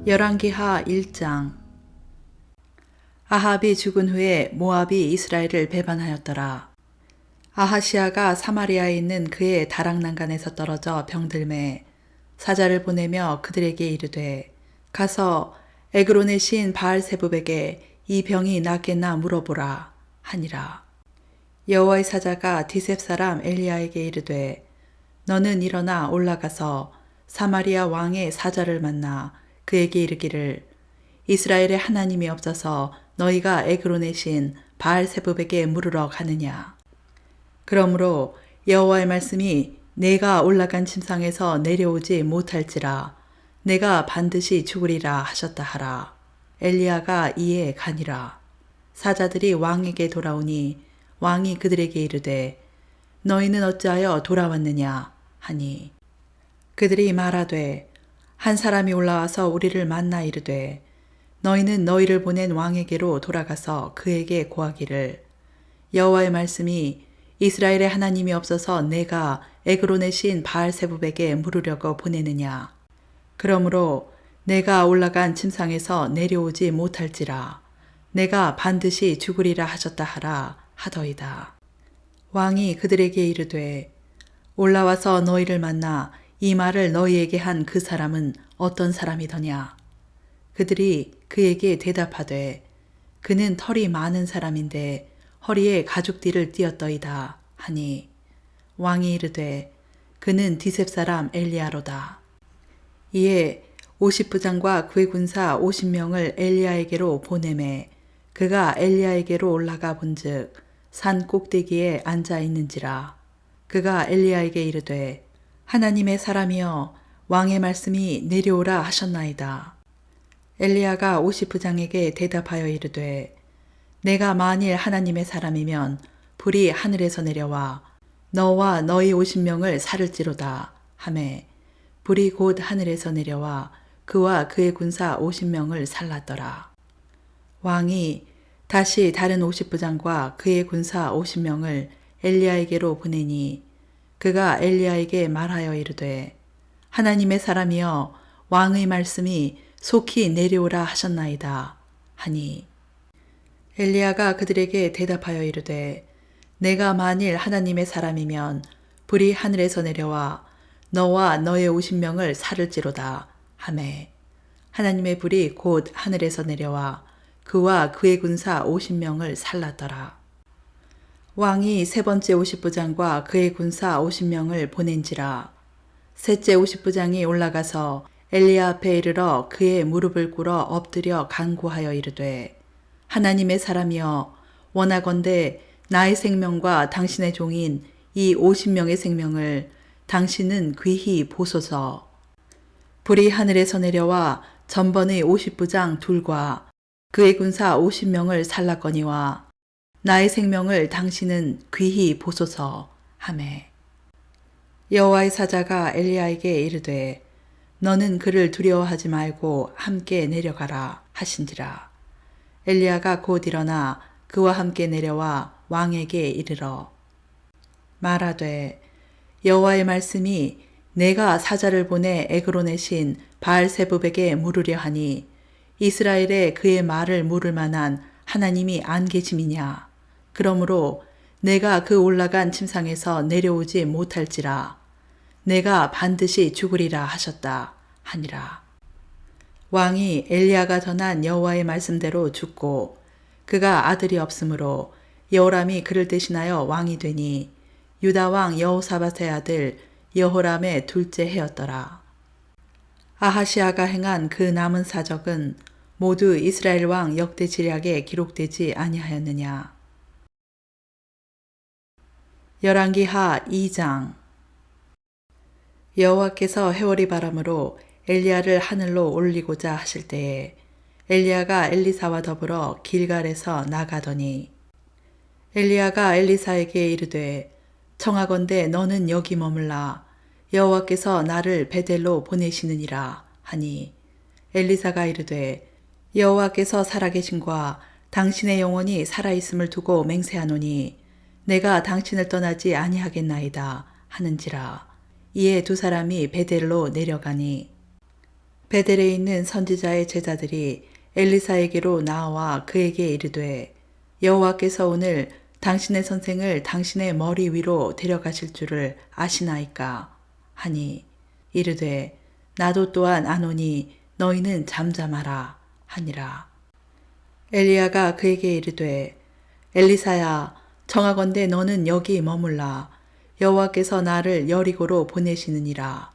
열왕기하 1장. 아합이 죽은 후에 모압이 이스라엘을 배반하였더라. 아하시아가 사마리아에 있는 그의 다락난간에서 떨어져 병들매 사자를 보내며 그들에게 이르되 가서 에그론의 시인 바알세붑에게 이 병이 낫겠나 물어보라 하니라. 여호와의 사자가 디셉 사람 엘리야에게 이르되 너는 일어나 올라가서 사마리아 왕의 사자를 만나 그에게 이르기를 이스라엘의 하나님이 없어서 너희가 에그론의 신 바알세붑에게 물으러 가느냐. 그러므로 여호와의 말씀이 내가 올라간 침상에서 내려오지 못할지라 내가 반드시 죽으리라 하셨다 하라. 엘리야가 이에 가니라. 사자들이 왕에게 돌아오니 왕이 그들에게 이르되 너희는 어찌하여 돌아왔느냐 하니 그들이 말하되 한 사람이 올라와서 우리를 만나 이르되 너희는 너희를 보낸 왕에게로 돌아가서 그에게 고하기를 여호와의 말씀이 이스라엘의 하나님이 없어서 내가 에그론의 신 바알세붑에게 물으려고 보내느냐. 그러므로 내가 올라간 침상에서 내려오지 못할지라 내가 반드시 죽으리라 하셨다 하라 하더이다. 왕이 그들에게 이르되 올라와서 너희를 만나 이 말을 너희에게 한 그 사람은 어떤 사람이더냐. 그들이 그에게 대답하되 그는 털이 많은 사람인데 허리에 가죽띠를 띠었더이다 하니 왕이 이르되 그는 디셉 사람 엘리야로다. 이에 50부장과 그의 군사 50명을 엘리야에게로 보내매 그가 엘리야에게로 올라가 본즉 산 꼭대기에 앉아 있는지라. 그가 엘리야에게 이르되 하나님의 사람이여 왕의 말씀이 내려오라 하셨나이다. 엘리야가 50부장에게 대답하여 이르되 내가 만일 하나님의 사람이면 불이 하늘에서 내려와 너와 너희 50명을 살을지로다 하매 불이 곧 하늘에서 내려와 그와 그의 군사 50명을 살랐더라. 왕이 다시 다른 50부장과 그의 군사 50명을 엘리야에게로 보내니 그가 엘리야에게 말하여 이르되 하나님의 사람이여 왕의 말씀이 속히 내려오라 하셨나이다 하니 엘리야가 그들에게 대답하여 이르되 내가 만일 하나님의 사람이면 불이 하늘에서 내려와 너와 너의 50명을 살을지로다 하매 하나님의 불이 곧 하늘에서 내려와 그와 그의 군사 50명을 살랐더라. 왕이 세 번째 50부장과 그의 군사 50명을 보낸지라. 셋째 50부장이 올라가서 엘리야 앞에 이르러 그의 무릎을 꿇어 엎드려 간구하여 이르되 하나님의 사람이여 원하건대 나의 생명과 당신의 종인 이 50명의 생명을 당신은 귀히 보소서. 불이 하늘에서 내려와 전번의 50부장 둘과 그의 군사 50명을 살랐거니와 나의 생명을 당신은 귀히 보소서 하매 여호와의 사자가 엘리야에게 이르되 너는 그를 두려워하지 말고 함께 내려가라 하신지라. 엘리야가 곧 일어나 그와 함께 내려와 왕에게 이르러 말하되 여호와의 말씀이 내가 사자를 보내 에그론의 신 바알세붑에게 물으려 하니 이스라엘에 그의 말을 물을 만한 하나님이 안 계심이냐. 그러므로 내가 그 올라간 침상에서 내려오지 못할지라 내가 반드시 죽으리라 하셨다 하니라. 왕이 엘리야가 전한 여호와의 말씀대로 죽고 그가 아들이 없으므로 여호람이 그를 대신하여 왕이 되니 유다 왕 여호사밧의 아들 여호람의 둘째 해였더라. 아하시아가 행한 그 남은 사적은 모두 이스라엘 왕 역대 지략에 기록되지 아니하였느냐. 열왕기하 2장. 여호와께서 해오리 바람으로 엘리야를 하늘로 올리고자 하실 때에 엘리야가 엘리사와 더불어 길갈에서 나가더니 엘리야가 엘리사에게 이르되 청하건대 너는 여기 머물라 여호와께서 나를 베델로 보내시느니라 하니 엘리사가 이르되 여호와께서 살아계신과 당신의 영혼이 살아있음을 두고 맹세하노니 내가 당신을 떠나지 아니하겠나이다 하는지라. 이에 두 사람이 베델로 내려가니 베델에 있는 선지자의 제자들이 엘리사에게로 나와 그에게 이르되 여호와께서 오늘 당신의 선생을 당신의 머리 위로 데려가실 줄을 아시나이까 하니 이르되 나도 또한 아노니 너희는 잠잠하라 하니라. 엘리야가 그에게 이르되 엘리사야 청하건대 너는 여기 머물라 여호와께서 나를 여리고로 보내시느니라.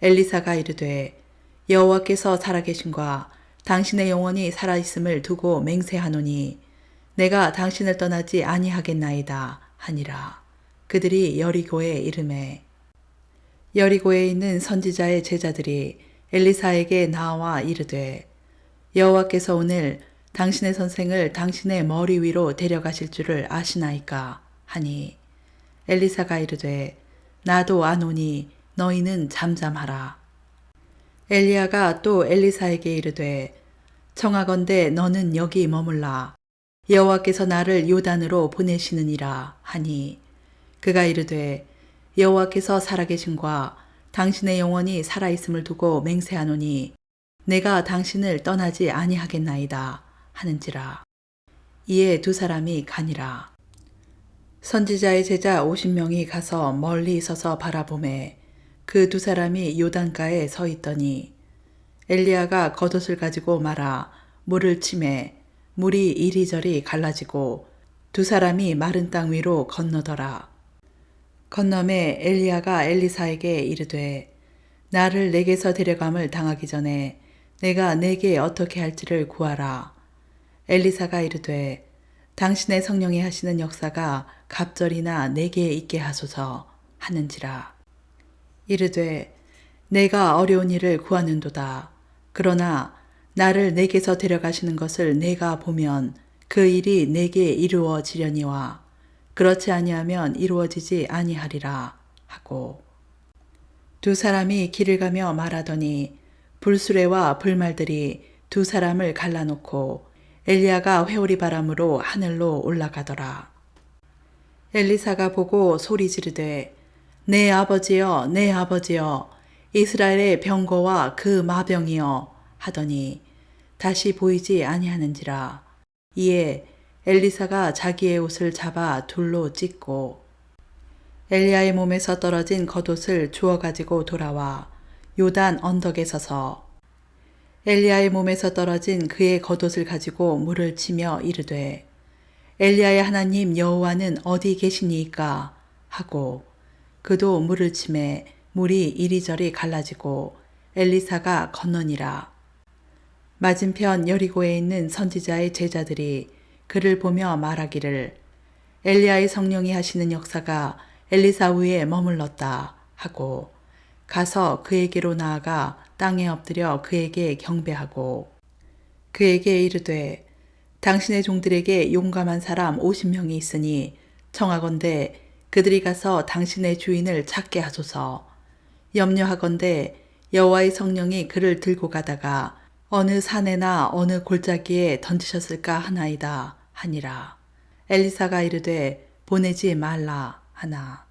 엘리사가 이르되 여호와께서 살아계신과 당신의 영혼이 살아있음을 두고 맹세하노니 내가 당신을 떠나지 아니하겠나이다 하니라. 그들이 여리고에 이르매 여리고에 있는 선지자의 제자들이 엘리사에게 나와 이르되 여호와께서 오늘 당신의 선생을 당신의 머리 위로 데려가실 줄을 아시나이까 하니 엘리사가 이르되 나도 아노니 너희는 잠잠하라. 엘리야가 또 엘리사에게 이르되 청하건대 너는 여기 머물라 여호와께서 나를 요단으로 보내시느니라 하니 그가 이르되 여호와께서 살아계신과 당신의 영혼이 살아있음을 두고 맹세하노니 내가 당신을 떠나지 아니하겠나이다 하는지라. 이에 두 사람이 가니라. 선지자의 제자 50명이 가서 멀리 서서 바라보매 그 두 사람이 요단가에 서 있더니 엘리야가 겉옷을 가지고 말아 물을 치매 물이 이리저리 갈라지고 두 사람이 마른 땅 위로 건너더라. 건너매 엘리야가 엘리사에게 이르되 나를 내게서 데려감을 당하기 전에 내가 내게 어떻게 할지를 구하라. 엘리사가 이르되 당신의 성령이 하시는 역사가 갑절이나 내게 있게 하소서 하는지라. 이르되 내가 어려운 일을 구하는도다. 그러나 나를 내게서 데려가시는 것을 내가 보면 그 일이 내게 이루어지려니와 그렇지 아니하면 이루어지지 아니하리라 하고 두 사람이 길을 가며 말하더니 불수레와 불말들이 두 사람을 갈라놓고 엘리야가 회오리 바람으로 하늘로 올라가더라. 엘리사가 보고 소리 지르되 내 아버지여 내 아버지여 이스라엘의 병거와 그 마병이여 하더니 다시 보이지 아니하는지라. 이에 엘리사가 자기의 옷을 잡아 둘로 찢고 엘리야의 몸에서 떨어진 겉옷을 주워 가지고 돌아와 요단 언덕에 서서 엘리야의 몸에서 떨어진 그의 겉옷을 가지고 물을 치며 이르되 엘리야의 하나님 여호와는 어디 계시니이까 하고 그도 물을 치매 물이 이리저리 갈라지고 엘리사가 건너니라. 맞은편 여리고에 있는 선지자의 제자들이 그를 보며 말하기를 엘리야의 성령이 하시는 역사가 엘리사 위에 머물렀다 하고 가서 그에게로 나아가 땅에 엎드려 그에게 경배하고 그에게 이르되 당신의 종들에게 용감한 사람 50명이 있으니 청하건대 그들이 가서 당신의 주인을 찾게 하소서. 염려하건대 여호와의 성령이 그를 들고 가다가 어느 산에나 어느 골짜기에 던지셨을까 하나이다 하니라. 엘리사가 이르되 보내지 말라 하나.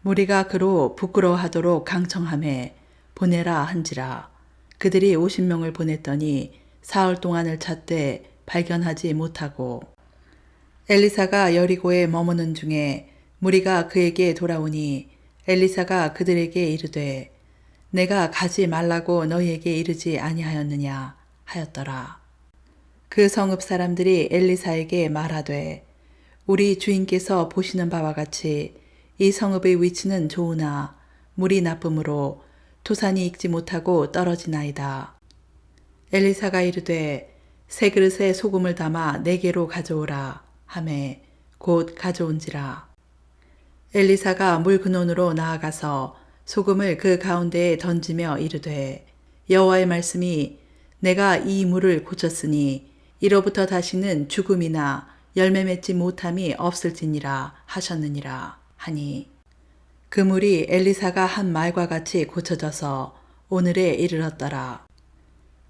무리가 그로 부끄러워하도록 강청하매 보내라 한지라. 그들이 50명을 보냈더니 사흘 동안을 찾되 발견하지 못하고 엘리사가 여리고에 머무는 중에 무리가 그에게 돌아오니 엘리사가 그들에게 이르되 내가 가지 말라고 너희에게 이르지 아니하였느냐 하였더라. 그 성읍 사람들이 엘리사에게 말하되 우리 주인께서 보시는 바와 같이 이 성읍의 위치는 좋으나 물이 나쁨으로 토산이 익지 못하고 떨어지나이다. 엘리사가 이르되 새 그릇에 소금을 담아 내게로 가져오라 하매 곧 가져온지라. 엘리사가 물 근원으로 나아가서 소금을 그 가운데에 던지며 이르되 여호와의 말씀이 내가 이 물을 고쳤으니 이로부터 다시는 죽음이나 열매 맺지 못함이 없을지니라 하셨느니라 하니 그 물이 엘리사가 한 말과 같이 고쳐져서 오늘에 이르렀더라.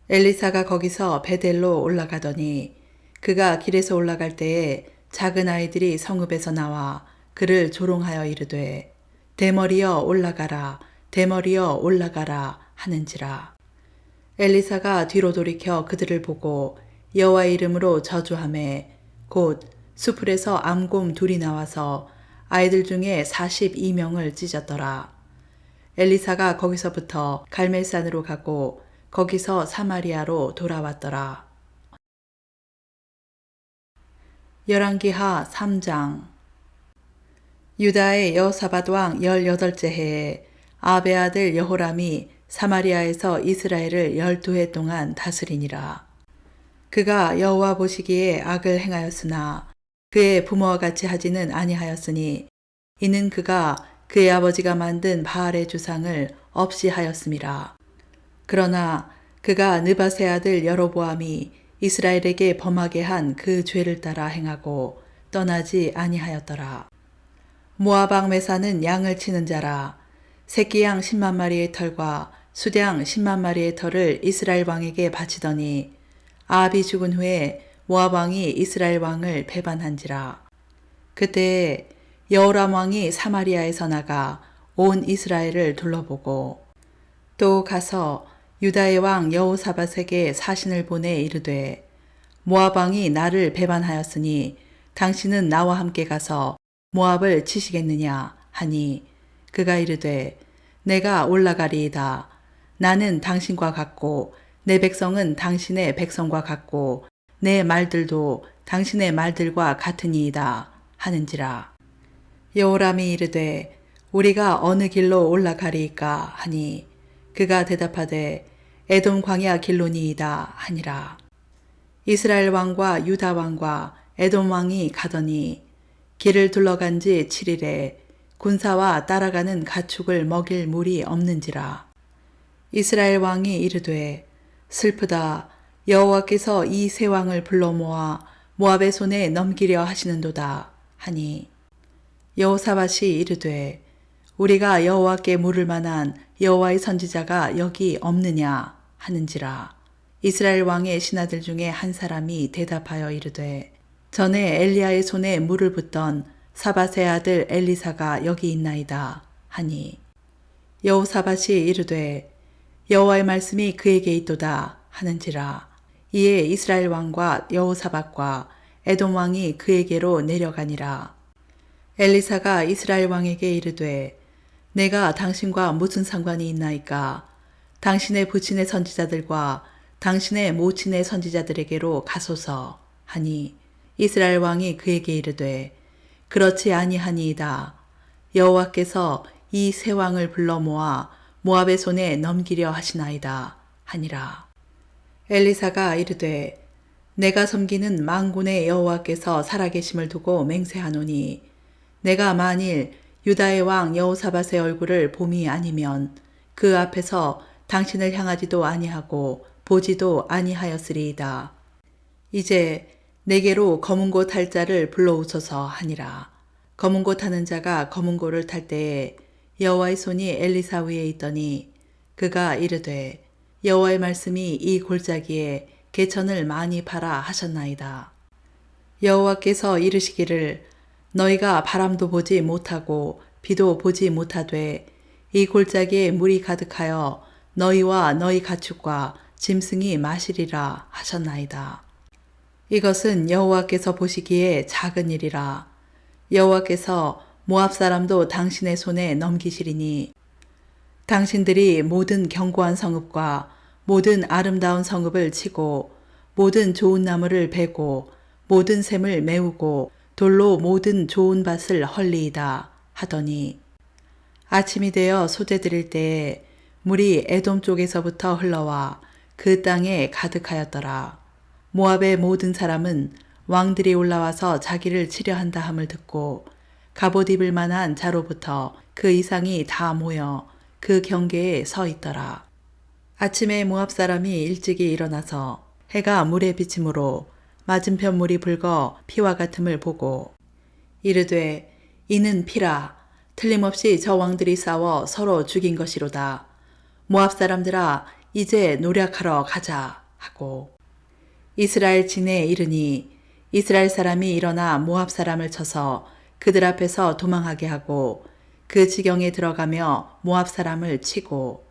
엘리사가 거기서 베델로 올라가더니 그가 길에서 올라갈 때에 작은 아이들이 성읍에서 나와 그를 조롱하여 이르되 대머리여 올라가라 대머리여 올라가라 하는지라. 엘리사가 뒤로 돌이켜 그들을 보고 여호와의 이름으로 저주하매 곧 수풀에서 암곰 둘이 나와서 아이들 중에 42명을 찢었더라. 엘리사가 거기서부터 갈멜산으로 가고 거기서 사마리아로 돌아왔더라. 열왕기하 3장. 유다의 여호사밧 왕 18째 해에 아베 아들 여호람이 사마리아에서 이스라엘을 12해 동안 다스리니라. 그가 여호와 보시기에 악을 행하였으나 그의 부모와 같이 하지는 아니하였으니 이는 그가 그의 아버지가 만든 바알의 주상을 없이 하였음이라. 그러나 그가 느밧의 아들 여로보암이 이스라엘에게 범하게 한 그 죄를 따라 행하고 떠나지 아니하였더라. 모압 왕 메사는 양을 치는 자라. 새끼 양 10만 마리의 털과 수양 10만 마리의 털을 이스라엘 왕에게 바치더니 아합이 죽은 후에 모압 왕이 이스라엘 왕을 배반한지라. 그때 여호람 왕이 사마리아에서 나가 온 이스라엘을 둘러보고 또 가서 유다의 왕 여호사밧에게 사신을 보내 이르되 모압 왕이 나를 배반하였으니 당신은 나와 함께 가서 모압을 치시겠느냐 하니 그가 이르되 내가 올라가리이다. 나는 당신과 같고 내 백성은 당신의 백성과 같고 내 말들도 당신의 말들과 같으니이다 하는지라. 여호람이 이르되 우리가 어느 길로 올라가리이까 하니 그가 대답하되 에돔 광야 길로니이다 하니라. 이스라엘 왕과 유다 왕과 에돔 왕이 가더니 길을 둘러간 지 7일에 군사와 따라가는 가축을 먹일 물이 없는지라. 이스라엘 왕이 이르되 슬프다. 여호와께서 이 세 왕을 불러 모아 모압의 손에 넘기려 하시는도다 하니 여호사밧이 이르되 우리가 여호와께 물을 만한 여호와의 선지자가 여기 없느냐 하는지라. 이스라엘 왕의 신하들 중에 한 사람이 대답하여 이르되 전에 엘리야의 손에 물을 붓던 사밧의 아들 엘리사가 여기 있나이다 하니 여호사밧이 이르되 여호와의 말씀이 그에게 있도다 하는지라. 이에 이스라엘 왕과 여호사밧과 에돔 왕이 그에게로 내려가니라. 엘리사가 이스라엘 왕에게 이르되 내가 당신과 무슨 상관이 있나이까? 당신의 부친의 선지자들과 당신의 모친의 선지자들에게로 가소서 하니 이스라엘 왕이 그에게 이르되 그렇지 아니하니이다. 여호와께서 이 세 왕을 불러 모아 모압의 손에 넘기려 하시나이다 하니라. 엘리사가 이르되 내가 섬기는 만군의 여호와께서 살아계심을 두고 맹세하노니 내가 만일 유다의 왕 여호사밧의 얼굴을 봄이 아니면 그 앞에서 당신을 향하지도 아니하고 보지도 아니하였으리이다. 이제 내게로 검은고 탈 자를 불러오소서 하니라. 검은고 타는 자가 검은고를 탈 때에 여호와의 손이 엘리사 위에 있더니 그가 이르되 여호와의 말씀이 이 골짜기에 개천을 많이 팔아 하셨나이다. 여호와께서 이르시기를 너희가 바람도 보지 못하고 비도 보지 못하되 이 골짜기에 물이 가득하여 너희와 너희 가축과 짐승이 마시리라 하셨나이다. 이것은 여호와께서 보시기에 작은 일이라. 여호와께서 모압 사람도 당신의 손에 넘기시리니 당신들이 모든 견고한 성읍과 모든 아름다운 성읍을 치고 모든 좋은 나무를 베고 모든 샘을 메우고 돌로 모든 좋은 밭을 헐리이다 하더니 아침이 되어 소재 드릴 때에 물이 에돔 쪽에서부터 흘러와 그 땅에 가득하였더라. 모압의 모든 사람은 왕들이 올라와서 자기를 치려 한다 함을 듣고 갑옷 입을 만한 자로부터 그 이상이 다 모여 그 경계에 서 있더라. 아침에 모압 사람이 일찍이 일어나서 해가 물에 비침으로 맞은편 물이 붉어 피와 같음을 보고 이르되 이는 피라. 틀림없이 저 왕들이 싸워 서로 죽인 것이로다. 모압 사람들아 이제 노력하러 가자 하고 이스라엘 진에 이르니 이스라엘 사람이 일어나 모압 사람을 쳐서 그들 앞에서 도망하게 하고 그 지경에 들어가며 모압 사람을 치고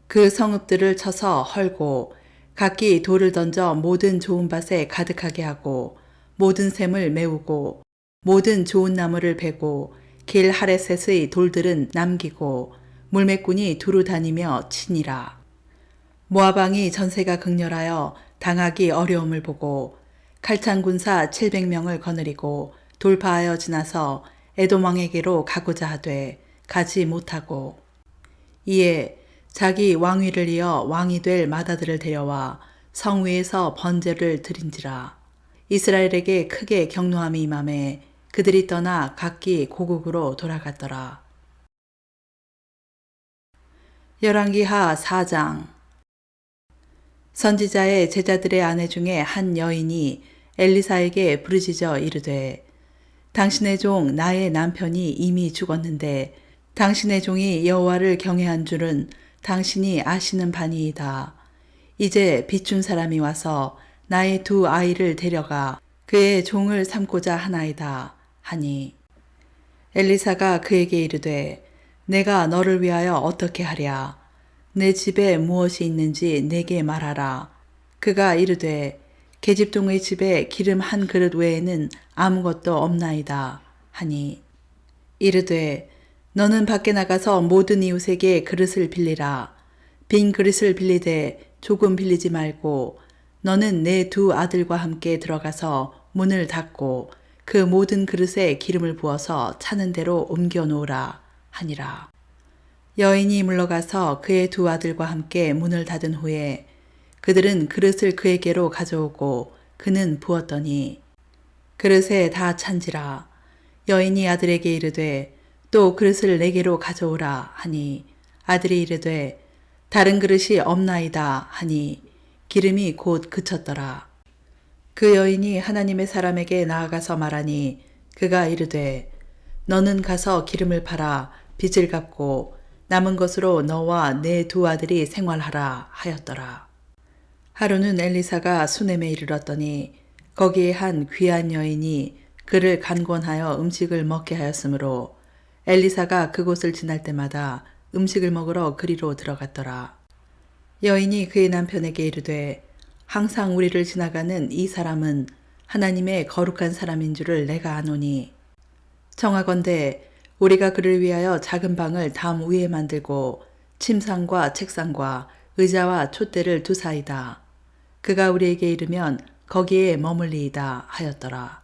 그 성읍들을 쳐서 헐고 각기 돌을 던져 모든 좋은 밭에 가득하게 하고 모든 샘을 메우고 모든 좋은 나무를 베고 길 하레셋의 돌들은 남기고 물매꾼이 두루 다니며 치니라. 모압 왕이 전세가 극렬하여 당하기 어려움을 보고 칼찬 군사 700명을 거느리고 돌파하여 지나서 에돔 왕에게로 가고자 하되 가지 못하고 이에 자기 왕위를 이어 왕이 될 맏아들을 데려와 성 위에서 번제를 드린지라. 이스라엘에게 크게 경노함이 임하매 그들이 떠나 각기 고국으로 돌아갔더라. 열왕기하 4장. 선지자의 제자들의 아내 중에 한 여인이 엘리사에게 부르짖어 이르되 당신의 종 나의 남편이 이미 죽었는데 당신의 종이 여호와를 경외한 줄은 당신이 아시는 바니이다. 이제 비춘 사람이 와서 나의 두 아이를 데려가 그의 종을 삼고자 하나이다 하니 엘리사가 그에게 이르되 내가 너를 위하여 어떻게 하랴. 내 집에 무엇이 있는지 내게 말하라. 그가 이르되 계집종의 집에 기름 한 그릇 외에는 아무것도 없나이다 하니 이르되 너는 밖에 나가서 모든 이웃에게 그릇을 빌리라. 빈 그릇을 빌리되 조금 빌리지 말고 너는 내 두 아들과 함께 들어가서 문을 닫고 그 모든 그릇에 기름을 부어서 차는 대로 옮겨 놓으라 하니라. 여인이 물러가서 그의 두 아들과 함께 문을 닫은 후에 그들은 그릇을 그에게로 가져오고 그는 부었더니 그릇에 다 찬지라. 여인이 아들에게 이르되 또 그릇을 내게로 가져오라 하니 아들이 이르되 다른 그릇이 없나이다 하니 기름이 곧 그쳤더라. 그 여인이 하나님의 사람에게 나아가서 말하니 그가 이르되 너는 가서 기름을 팔아 빚을 갚고 남은 것으로 너와 내 두 아들이 생활하라 하였더라. 하루는 엘리사가 수넴에 이르렀더니 거기에 한 귀한 여인이 그를 간권하여 음식을 먹게 하였으므로 엘리사가 그곳을 지날 때마다 음식을 먹으러 그리로 들어갔더라. 여인이 그의 남편에게 이르되 항상 우리를 지나가는 이 사람은 하나님의 거룩한 사람인 줄을 내가 아노니 청하건대 우리가 그를 위하여 작은 방을 담 위에 만들고 침상과 책상과 의자와 촛대를 두사이다. 그가 우리에게 이르면 거기에 머물리이다 하였더라.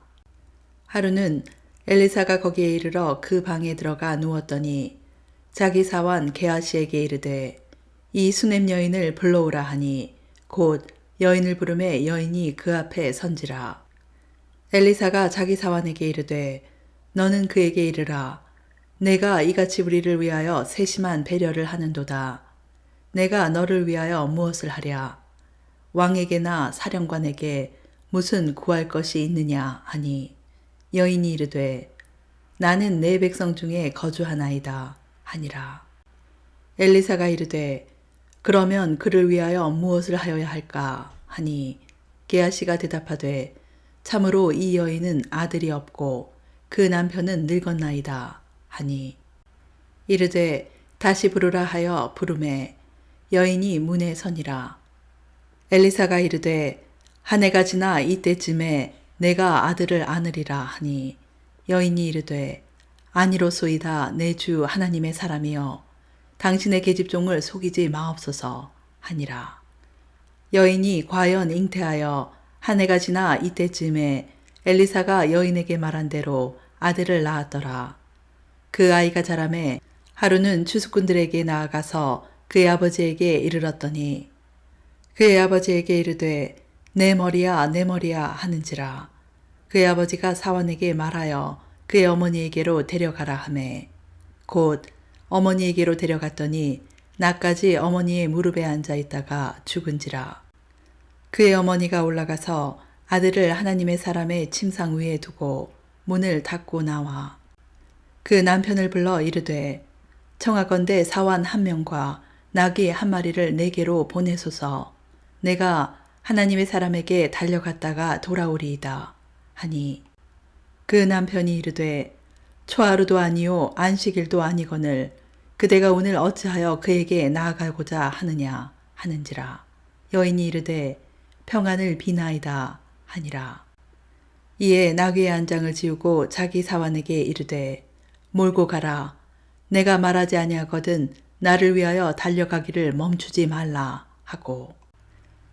하루는 엘리사가 거기에 이르러 그 방에 들어가 누웠더니 자기 사원 게하시에게 이르되 이 수넴 여인을 불러오라 하니 곧 여인을 부르매 여인이 그 앞에 선지라. 엘리사가 자기 사원에게 이르되 너는 그에게 이르라. 내가 이같이 우리를 위하여 세심한 배려를 하는도다. 내가 너를 위하여 무엇을 하랴. 왕에게나 사령관에게 무슨 구할 것이 있느냐 하니 여인이 이르되 나는 내 백성 중에 거주하나이다 하니라. 엘리사가 이르되 그러면 그를 위하여 무엇을 하여야 할까 하니 게하시가 대답하되 참으로 이 여인은 아들이 없고 그 남편은 늙었나이다 하니 이르되 다시 부르라 하여 부르매 여인이 문에 서니라. 엘리사가 이르되 한 해가 지나 이때쯤에 내가 아들을 안으리라 하니 여인이 이르되 아니로소이다 내 주 하나님의 사람이여 당신의 계집종을 속이지 마옵소서 하니라. 여인이 과연 잉태하여 한 해가 지나 이때쯤에 엘리사가 여인에게 말한 대로 아들을 낳았더라. 그 아이가 자라매 하루는 추수꾼들에게 나아가서 그의 아버지에게 이르렀더니 그의 아버지에게 이르되 내 머리야 내 머리야 하는지라. 그의 아버지가 사원에게 말하여 그의 어머니에게로 데려가라 하매 곧 어머니에게로 데려갔더니 나까지 어머니의 무릎에 앉아 있다가 죽은지라. 그의 어머니가 올라가서 아들을 하나님의 사람의 침상 위에 두고 문을 닫고 나와 그 남편을 불러 이르되 청하건대 사원 한 명과 나귀 한 마리를 내게로 보내소서. 내가 하나님의 사람에게 달려갔다가 돌아오리이다 하니 그 남편이 이르되 초하루도 아니요 안식일도 아니거늘 그대가 오늘 어찌하여 그에게 나아가고자 하느냐 하는지라. 여인이 이르되 평안을 비나이다 하니라. 이에 나귀의 안장을 지우고 자기 사환에게 이르되 몰고 가라. 내가 말하지 아니하거든 나를 위하여 달려가기를 멈추지 말라 하고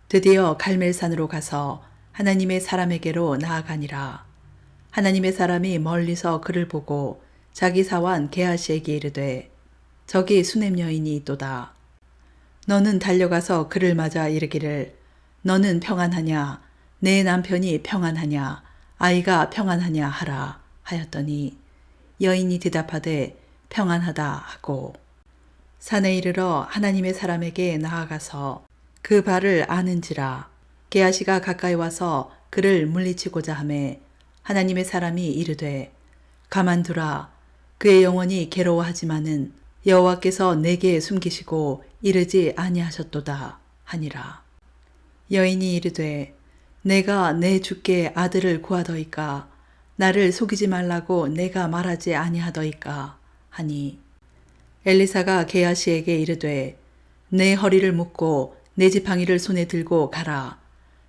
드디어 갈멜산으로 가서 하나님의 사람에게로 나아가니라. 하나님의 사람이 멀리서 그를 보고 자기 사환 게하시에게 이르되 저기 수냄 여인이 있도다. 너는 달려가서 그를 맞아 이르기를 너는 평안하냐 내 남편이 평안하냐 아이가 평안하냐 하라 하였더니 여인이 대답하되 평안하다 하고 산에 이르러 하나님의 사람에게 나아가서 그 발을 아는지라. 게하시가 가까이 와서 그를 물리치고자 하매 하나님의 사람이 이르되 가만두라. 그의 영혼이 괴로워하지만은 여호와께서 내게 숨기시고 이르지 아니하셨도다 하니라. 여인이 이르되 내가 내 주께 아들을 구하더이까 나를 속이지 말라고 내가 말하지 아니하더이까 하니 엘리사가 게하시에게 이르되 내 허리를 묶고 내 지팡이를 손에 들고 가라.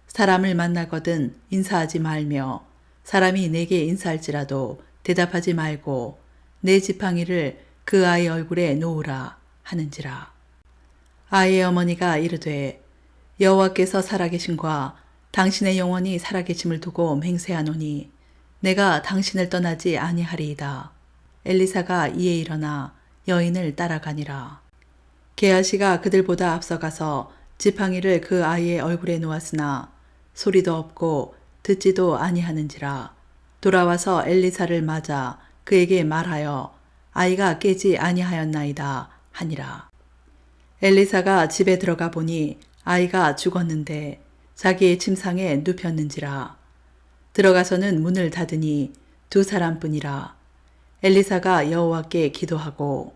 사람을 만나거든 인사하지 말며 사람이 내게 인사할지라도 대답하지 말고 내 지팡이를 그 아이 얼굴에 놓으라 하는지라. 아이의 어머니가 이르되 여호와께서 살아계심과 당신의 영혼이 살아계심을 두고 맹세하노니 내가 당신을 떠나지 아니하리이다. 엘리사가 이에 일어나 여인을 따라가니라. 게하시가 그들보다 앞서가서 지팡이를 그 아이의 얼굴에 놓았으나 소리도 없고 듣지도 아니하는지라. 돌아와서 엘리사를 맞아 그에게 말하여 아이가 깨지 아니하였나이다 하니라. 엘리사가 집에 들어가 보니 아이가 죽었는데 자기의 침상에 눕혔는지라. 들어가서는 문을 닫으니 두 사람뿐이라. 엘리사가 여호와께 기도하고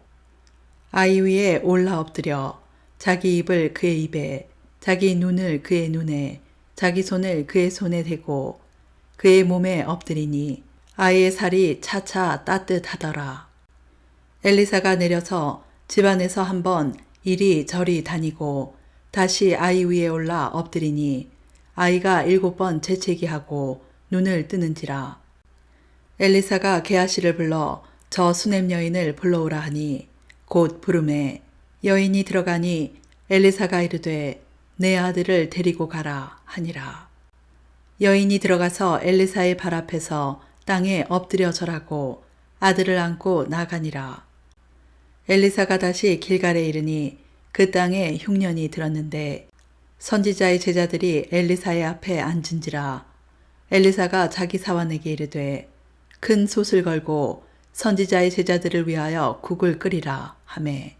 아이 위에 올라 엎드려 자기 입을 그의 입에 자기 눈을 그의 눈에 자기 손을 그의 손에 대고 그의 몸에 엎드리니 아이의 살이 차차 따뜻하더라. 엘리사가 내려서 집안에서 한번 이리저리 다니고 다시 아이 위에 올라 엎드리니 아이가 7번 재채기하고 눈을 뜨는지라. 엘리사가 게하시를 불러 저 수냄 여인을 불러오라 하니 곧 부르매 여인이 들어가니 엘리사가 이르되 내 아들을 데리고 가라 하니라. 여인이 들어가서 엘리사의 발 앞에서 땅에 엎드려 절하고 아들을 안고 나가니라. 엘리사가 다시 길갈에 이르니 그 땅에 흉년이 들었는데 선지자의 제자들이 엘리사의 앞에 앉은지라. 엘리사가 자기 사환에게 이르되 큰 솥을 걸고 선지자의 제자들을 위하여 국을 끓이라 하매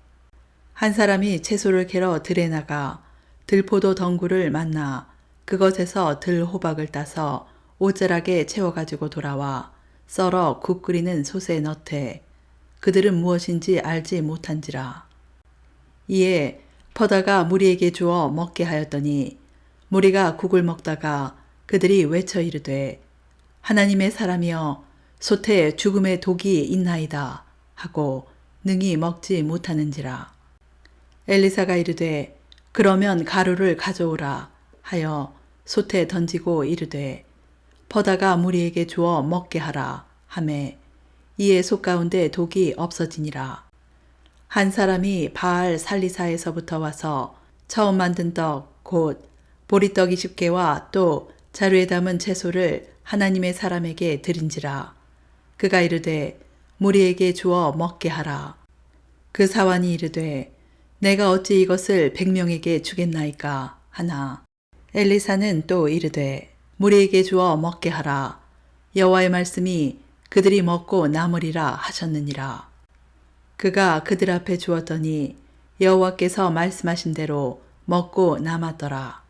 한 사람이 채소를 캐러 들에 나가 들포도 덩굴을 만나 그것에서 들 호박을 따서 옷자락에 채워가지고 돌아와 썰어 국 끓이는 솥에 넣되 그들은 무엇인지 알지 못한지라. 이에 퍼다가 무리에게 주어 먹게 하였더니 무리가 국을 먹다가 그들이 외쳐 이르되 하나님의 사람이여 솥에 죽음의 독이 있나이다 하고 능히 먹지 못하는지라. 엘리사가 이르되 그러면 가루를 가져오라 하여 솥에 던지고 이르되 퍼다가 무리에게 주어 먹게 하라 하매 이에 솥 가운데 독이 없어지니라. 한 사람이 바알 살리사에서부터 와서 처음 만든 떡 곧 보리떡 20개와 또 자루에 담은 채소를 하나님의 사람에게 드린지라. 그가 이르되 무리에게 주어 먹게 하라. 그 사환이 이르되 내가 어찌 이것을 100명에게 주겠나이까 하나. 엘리사는 또 이르되 무리에게 주어 먹게 하라. 여호와의 말씀이 그들이 먹고 남으리라 하셨느니라. 그가 그들 앞에 주었더니 여호와께서 말씀하신 대로 먹고 남았더라.